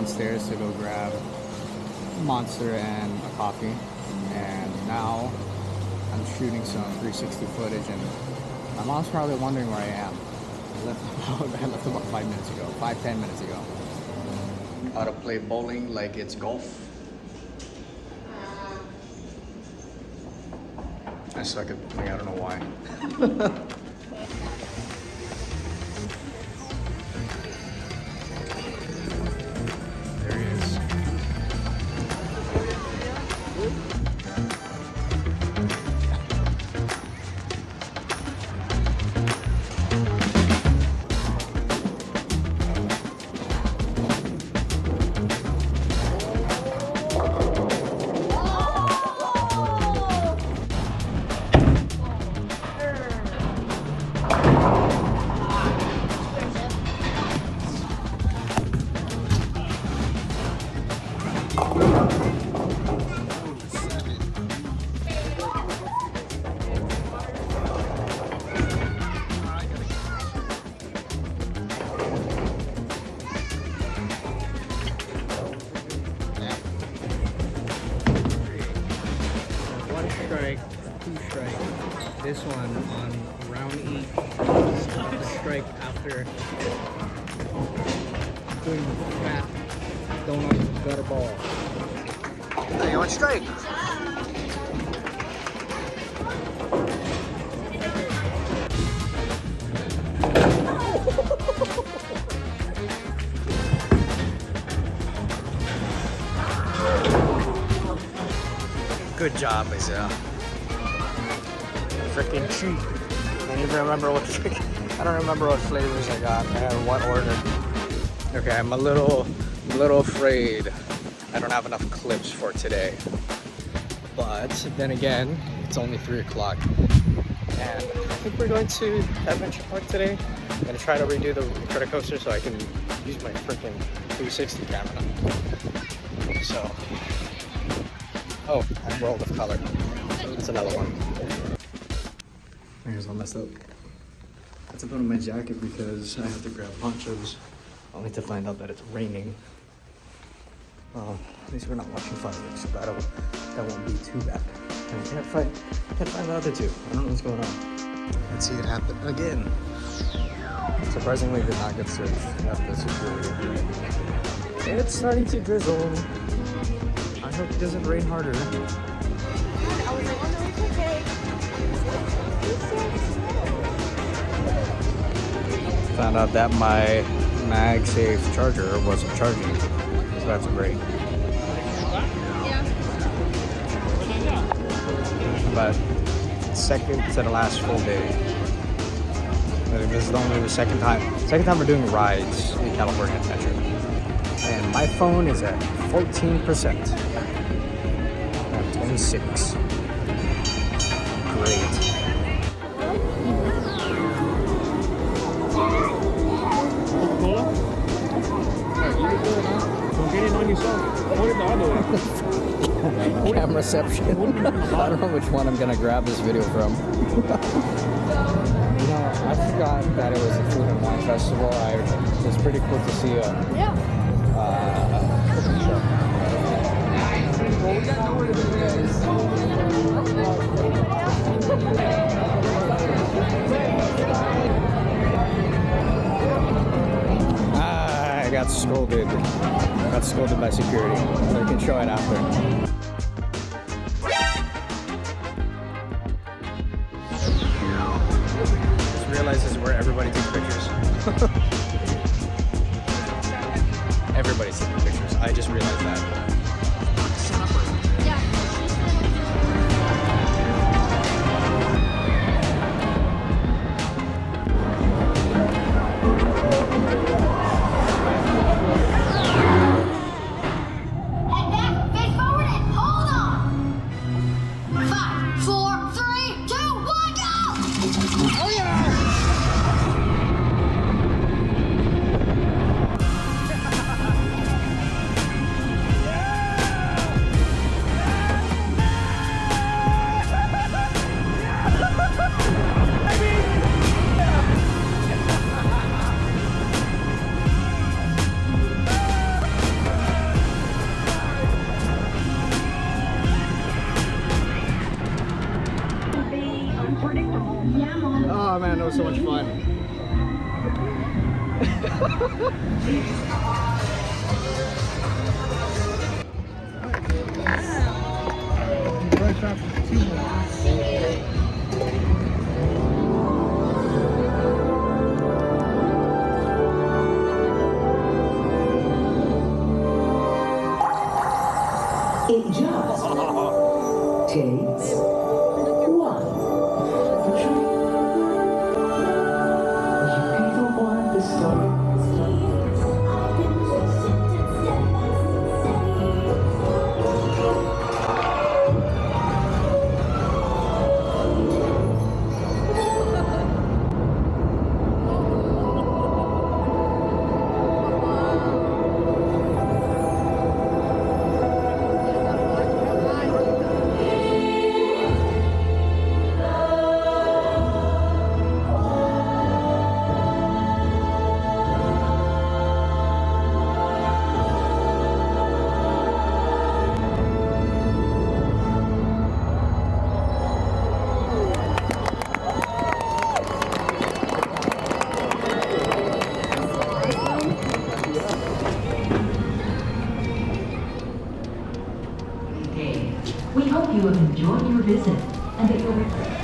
downstairs to go grab Monster and a coffee, and now I'm shooting some 360 footage, and my mom's probably wondering where I am. I left about 5 minutes ago, 5-10 minutes ago. How to play bowling like it's golf. I suck at bowling, I don't know why. There he is. This one on round 8, stop the strike after doing the fat donut gutter ball. Hey, you want strike? Good job, Issa. Freaking cheap. I don't even remember what I don't remember what flavors I got and what order. Okay, I'm a little afraid I don't have enough clips for today. But then again, it's only 3 o'clock. And I think we're going to Adventure Park today. I'm gonna try to redo the Incredicoaster so I can use my freaking 360 camera. So, oh, and World of Color. That's another one. Here's all messed up. I had to put on my jacket because I have to grab ponchos, only to find out that it's raining. Well, at least we're not watching fireworks, so that won't be too bad. And I can't find the other two. I don't know what's going on. Let's see it happen again. Surprisingly, did not get searched at the security. It's starting to drizzle. I hope it doesn't rain harder. I was like, oh no, it's okay. Found out that my MagSafe charger wasn't charging, so that's great. But second to the last full day. This is only the second time we're doing rides in California Adventure, and my phone is at 14%. At 26. Great. Camera reception. I don't know which one I'm gonna grab this video from. You know, I forgot that it was a food and wine festival. It's pretty cool to see a cooking show. I got scolded. Got scolded by security. So I can show it after. Just realized this is where everybody takes pictures. Everybody's taking pictures. I just realized that. Yeah! It just takes one. You people want the story. We hope you have enjoyed your visit and that you'll return.